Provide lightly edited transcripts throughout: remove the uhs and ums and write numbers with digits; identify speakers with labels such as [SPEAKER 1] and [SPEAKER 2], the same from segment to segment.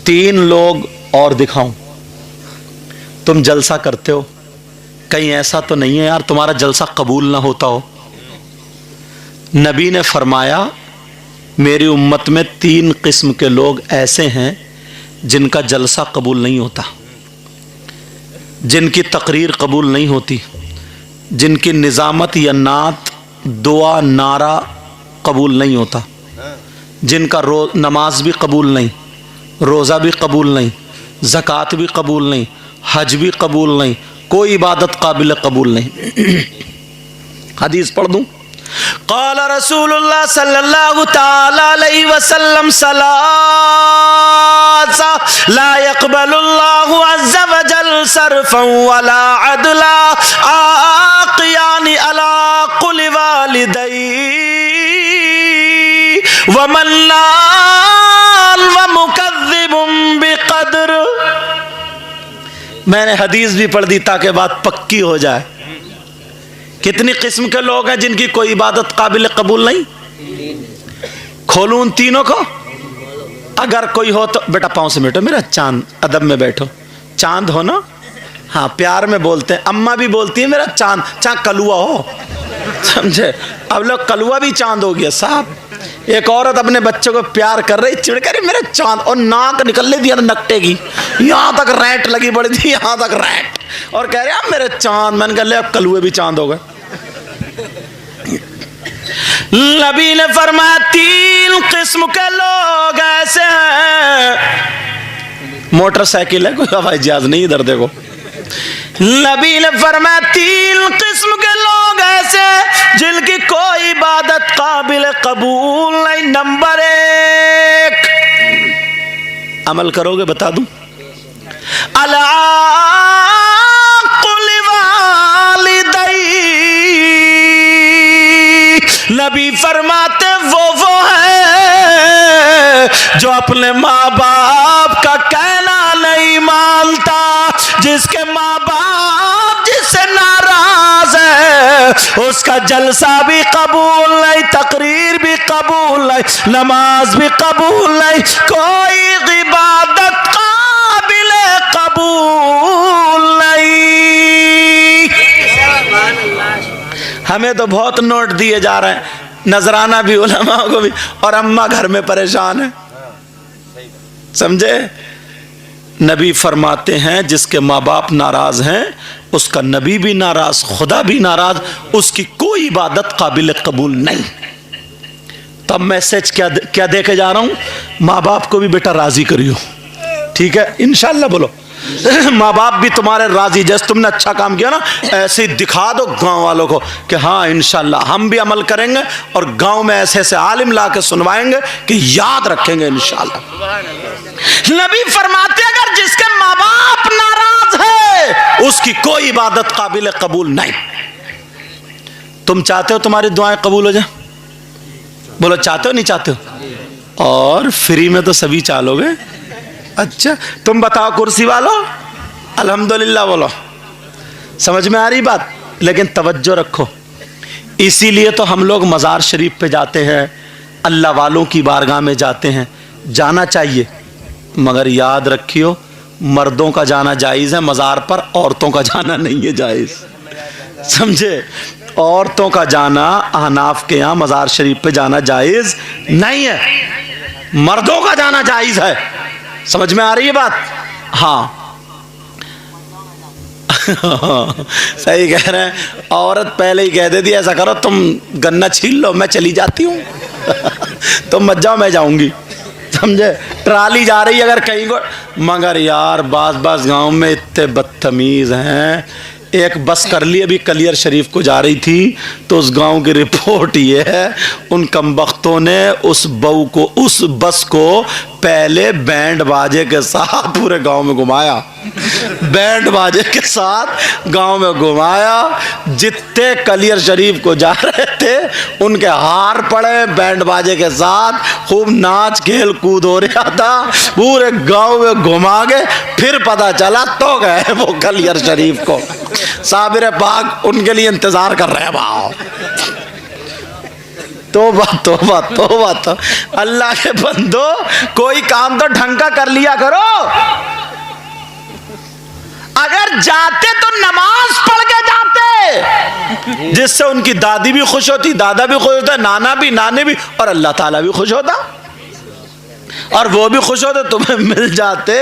[SPEAKER 1] 3 लोग और दिखाऊं? तुम जलसा करते हो, कहीं ऐसा तो नहीं है यार तुम्हारा जलसा कबूल ना होता हो? नबी ने फरमाया मेरी उम्मत में 3 किस्म के लोग ऐसे हैं जिनका जलसा कबूल नहीं होता, जिनकी तकरीर कबूल नहीं होती, जिनकी निज़ामत या नात दुआ नारा कबूल नहीं होता, जिनका नमाज भी कबूल नहीं, रोज़ा भी कबूल नहीं, ज़कात भी कबूल नहीं, हज भी कबूल नहीं, कोई इबादत काबिल कबूल नहीं। हदीस पढ़ दूं? क़ाल रसूलुल्लाह सल्लल्लाहु तआला अलैहि वसल्लम सलासा ला यक़बलुल्लाहु अज़्ज़ा वजल सरफ़न वला अदला आक़ियानि अला कुल्लि वालिदैहि व मन्नान व मुकज़्ज़िबुन बिक़द्र। मैंने हदीस भी पढ़ दी ताकि बात पक्की हो जाए। कितनी किस्म के लोग हैं जिनकी कोई इबादत काबिल कबूल नहीं? खोलूं उन तीनों को? अगर कोई हो तो बेटा पाँव से बैठो, मेरा चांद, अदब में बैठो। चांद हो ना? हाँ, प्यार में बोलते हैं, अम्मा भी बोलती है मेरा चांद, चाहे कलुआ हो, समझे? अब लोग कलुआ भी चांद हो गया साहब। एक औरत अपने बच्चों को प्यार कर रही, चिढ़ कर मेरे चांद, और नाक निकल ली थी नकटे की, यहाँ तक रैट लगी पड़ी थी, यहाँ तक रैट, और कह रहे हैं मेरे चांद। मैंने कहा ले अब कलुए भी चांद हो गए। नबी ने फरमाया 3 किस्म के लोग ऐसे हैं, मोटरसाइकिल है कोई हवाई जहाज नहीं, इधर देखो। नबी ने फरमाया 3 किस्म के लोग ऐसे जिनकी कोई इबादत काबिल कबूल नहीं। नंबर 1, अमल करोगे बता दूं, अला कुल्लि वालिदैहि। नबी फरमाते वो है जो अपने माँ बाप का कहना नहीं मानता, जिसके माँ बाप जिससे नाराज है उसका जलसा भी कबूल नहीं, तकरीर भी कबूल नहीं, नमाज भी कबूल नहीं, कोई इबादत काबिल कबूल नहीं। हमें तो बहुत नोट दिए जा रहे हैं, नजराना भी उलमा को भी, और अम्मा घर में परेशान है, समझे? नबी फरमाते हैं जिसके माँ बाप नाराज हैं उसका नबी भी नाराज, खुदा भी नाराज, उसकी कोई इबादत काबिल कबूल नहीं। तब मैसेज क्या दे के जा रहा हूं? माँ बाप को भी बेटा राजी करियो, ठीक है? इंशाल्लाह बोलो माँ बाप भी तुम्हारे राजी, जैसे तुमने अच्छा काम किया ना ऐसे ही दिखा दो गांव वालों को कि हाँ इंशाल्लाह हम भी अमल करेंगे, और गांव में ऐसे ऐसे आलिम ला के सुनवाएंगे कि याद रखेंगे इंशाल्लाह। नबी फरमाते अगर जिसके माँ बाप नाराज है उसकी कोई इबादत काबिल कबूल नहीं। तुम चाहते हो तुम्हारी दुआएं कबूल हो जाए? बोलो चाहते हो नहीं चाहते हो? और फ्री में तो सभी चालोगे। अच्छा तुम बताओ कुर्सी वालों, अल्हम्दुलिल्लाह बोलो। समझ में आ रही बात? लेकिन तवज्जो रखो, इसीलिए तो हम लोग मज़ार शरीफ पे जाते हैं, अल्लाह वालों की बारगाह में जाते हैं। जाना चाहिए, मगर याद रखियो मर्दों का जाना जायज़ है मज़ार पर, औरतों का जाना नहीं है जायज़, समझे? औरतों का जाना अहनाफ के यहाँ मज़ार शरीफ पे जाना जायज़ नहीं है, मर्दों का जाना जायज़ है। समझ में आ रही है बात? हाँ सही कह रहे हैं। औरत पहले ही कह देती ऐसा करो तुम गन्ना छील लो मैं चली जाती हूँ तुम मत जाओ मैं जाऊंगी, समझे? ट्राली जा रही है अगर कहीं को, मगर यार बास गांव में इतने बदतमीज हैं। एक बस कर ली अभी कलियर शरीफ को जा रही थी, तो उस गांव की रिपोर्ट ये है उन कमबख्तों ने उस बहू को, उस बस को पहले बैंड बाजे के साथ पूरे गांव में घुमाया, बैंड बाजे के साथ गांव में घुमाया। जितने कलियर शरीफ को जा रहे थे उनके हार पड़े, बैंड बाजे के साथ खूब नाच खेल कूद हो रहा था, पूरे गांव में घुमा के फिर पता चला तो गए वो कलियर शरीफ को। साबिर पाक उनके लिए इंतजार कर रहे हैं। वाह तोबा तोबा तोबा तो अल्लाह के बंदो, कोई काम तो ढंग का कर लिया करो। अगर जाते तो नमाज पढ़ के जाते, जिससे उनकी दादी भी खुश होती, दादा भी खुश होता, नाना भी, नानी भी, और अल्लाह ताला भी खुश होता, और वो भी खुश होते। तुम्हें मिल जाते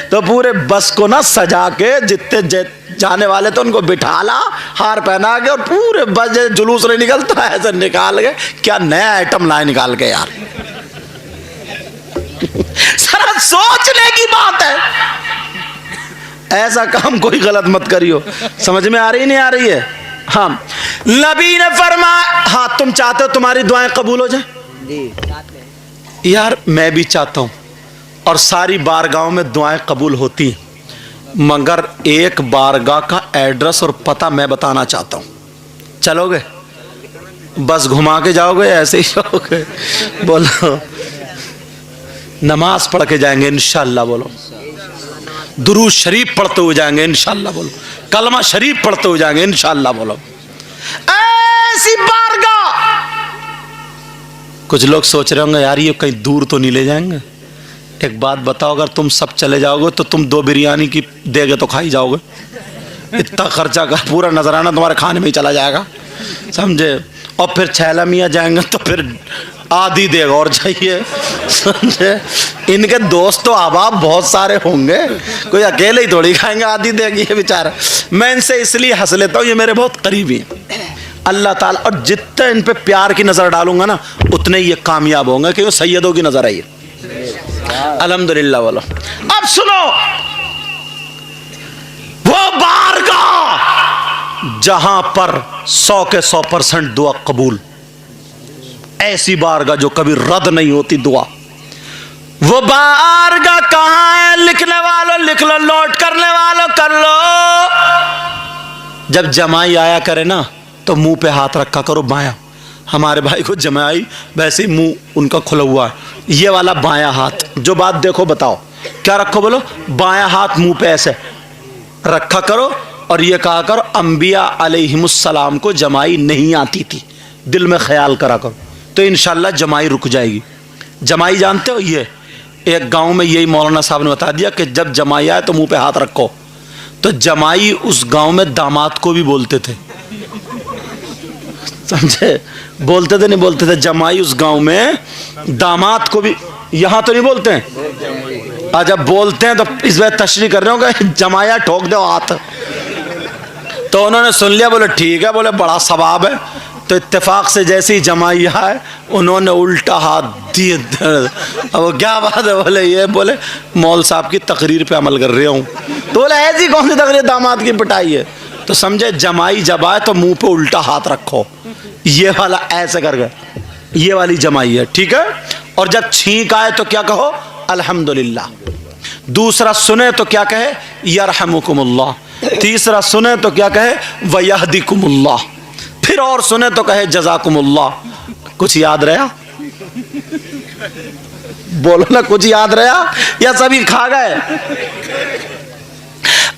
[SPEAKER 1] तो पूरे बस को ना सजा के, जितने जाने वाले तो उनको बिठा ला, हार पहना के, और पूरे बस जुलूस नहीं निकलता ऐसे निकाल के। क्या नया आइटम लाए निकाल के यार। जरा सोचने की बात है, ऐसा काम कोई गलत मत करियो। समझ में आ रही नहीं आ रही है? हाँ, नबी ने फरमाया, हाँ तुम चाहते हो तुम्हारी दुआएं कबूल हो जाए? यार मैं भी चाहता हूं, और सारी बारगाहों में दुआएं कबूल होती हैं, मगर एक बारगाह का एड्रेस और पता मैं बताना चाहता हूं। चलोगे? बस घुमा के जाओगे, ऐसे ही जाओगे? बोलो। नमाज पढ़ के जाएंगे इंशाअल्लाह, बोलो। दुरूद शरीफ पढ़ते हुए जाएंगे इंशाअल्लाह, बोलो। कलमा शरीफ पढ़ते हुए जाएंगे इंशाअल्लाह, बोलो। ऐसी बारगाह। कुछ लोग सोच रहे होंगे यार ये कहीं दूर तो नहीं ले जाएंगे। एक बात बताओ, अगर तुम सब चले जाओगे तो तुम 2 बिरयानी की देगे तो खा ही जाओगे। इतना खर्चा का पूरा नजराना तुम्हारे खाने में ही चला जाएगा, समझे? और फिर छैला मियाँ जाएंगे तो फिर आधी देगा और चाहिए, समझे? इनके दोस्त तो अहबाब बहुत सारे होंगे, कोई अकेले ही थोड़ी खाएंगे आधी देगी ये बेचारा। मैं इनसे इसलिए हंस लेता हूँ, ये मेरे बहुत करीबी हैं अल्लाह ताला, और जितने इन पे प्यार की नजर डालूंगा ना उतने ये कामयाब होंगे, क्योंकि सैयदों की नजर आई है। अल्हम्दुलिल्लाह बोलो। अब सुनो, वो बारगाह जहां पर 100 के 100% दुआ कबूल, ऐसी बारगाह जो कभी रद्द नहीं होती दुआ, वो बारगाह कहां है? लिखने वालों लिख लो, नोट करने वालों कर लो। जब जमाई आया करे ना तो मुंह पे हाथ रखा करो बायां। हमारे भाई को जमाई वैसे ही मुंह उनका खुला हुआ है, ये वाला बायां हाथ। जो बात देखो बताओ क्या रखो? बोलो। बायां हाथ मुंह पे ऐसे रखा करो, और ये कहा करो अंबिया अलैहिमुस्सलाम को जमाई नहीं आती थी, दिल में ख्याल करा करो, तो इंशाल्लाह जमाई रुक जाएगी। जमाई जानते हो? ये एक गांव में यही मौलाना साहब ने बता दिया कि जब जमाई आए तो मुंह पे हाथ रखो। तो जमाई उस गांव में दामाद को भी बोलते थे, समझे? बोलते थे नहीं बोलते थे? जमाई उस गांव में दामाद को भी, यहां तो नहीं बोलते हैं। जब बोलते हैं तो इस बार तशरीह कर रहे हो कि जमाया ठोक दो हाथ। तो उन्होंने सुन लिया, बोले ठीक है, बोले बड़ा सवाब है। तो इत्तेफाक से जैसे ही जमाई है उन्होंने उल्टा हाथ दिए। अब क्या बात है? बोले ये, बोले मौल साहब की तकरीर पे अमल कर रहा हूँ। तो बोले ऐसी कौन सी तकरीर दामाद की पिटाई है? तो समझे जमाई जब आए तो मुंह पे उल्टा हाथ रखो, ये वाला ऐसे करके, ये वाली जमाई है, ठीक है? और जब छींक आए तो क्या कहो? अल्हम्दुलिल्लाह। दूसरा सुने तो क्या कहे? यरहमुकुमुल्लाह। तीसरा सुने तो क्या कहे? वयहदिकुमुल्लाह। फिर और सुने तो कहे जज़ाकुमुल्लाह। कुछ याद रहा? बोलो ना, कुछ याद रहा या सभी खा गए?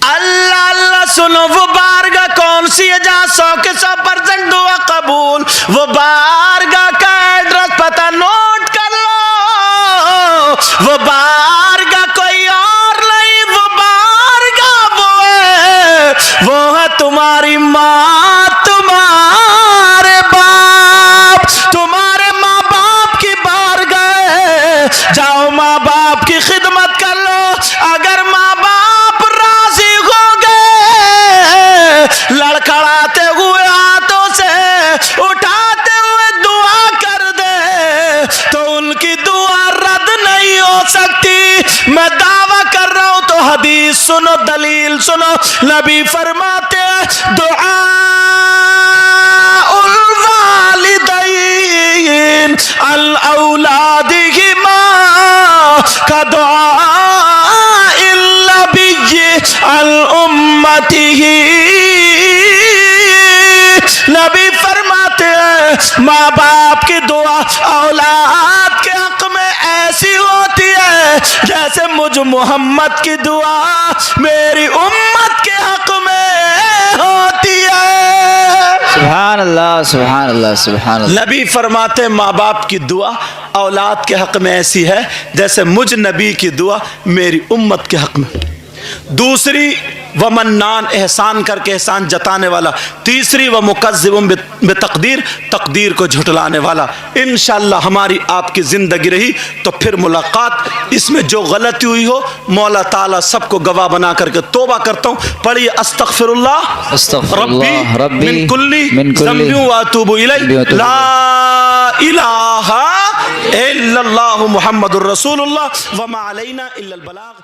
[SPEAKER 1] अल्लाह अल्लाह सुनो, वो बारगाह कौन सी है जहां 100 के 100% दुआ कबूल? वो बारगाह का एड्रेस पता नोट कर लो। वो बारगाह कोई और नहीं, वो बारगाह वो है तुम्हारी माँ, तुम्हारे बाप। तुम्हारे माँ बाप की बारगाह है, जाओ माँ बाप की खिदमत कर लो। अगर माँ बाप राजी हो गए, लड़खड़ाते हुए हाथों से उठाते हुए दुआ कर दे, तो उनकी दुआ रद्द नहीं हो सकती। मैं दावा कर रहा हूं, तो हदीस सुनो, दलील सुनो। नबी फरमाते हैं दुआ उल वालिदैन अल औलादिहिमा का दुआ इल नबी अल उम्मतिही। नबी फरमाते हैं माँ बाप की दुआ औलाद के हक में ऐसी होती है जैसे मुझ मोहम्मद की दुआ मेरी उम्मत के हक में होती है।
[SPEAKER 2] सुभान अल्लाह सुभान अल्लाह सुभान अल्लाह।
[SPEAKER 1] नबी फरमाते माँ बाप की दुआ औलाद के हक में ऐसी है जैसे मुझ नबी की दुआ मेरी उम्मत के हक में। दूसरी व मन्नान एहसान करके एहसान जताने वाला। तीसरी व मुकज़्ज़िबुन बेतक़दीर तकदीर को झुटलाने वाला। इंशाअल्लाह हमारी आपकी ज़िंदगी रही तो फिर मुलाकात। इसमें जो गलती हुई हो मौला ताला सबको गवाह बना करके तौबा करता हूँ। पढ़िए अस्तग़फिरुल्लाह रब्बी मिन कुल्ली ज़ंबि व अतूबु इलैह ला इलाहा इल्लल्लाहु मुहम्मदुर रसूलुल्लाह व मा अलैना इल्लल बलाग।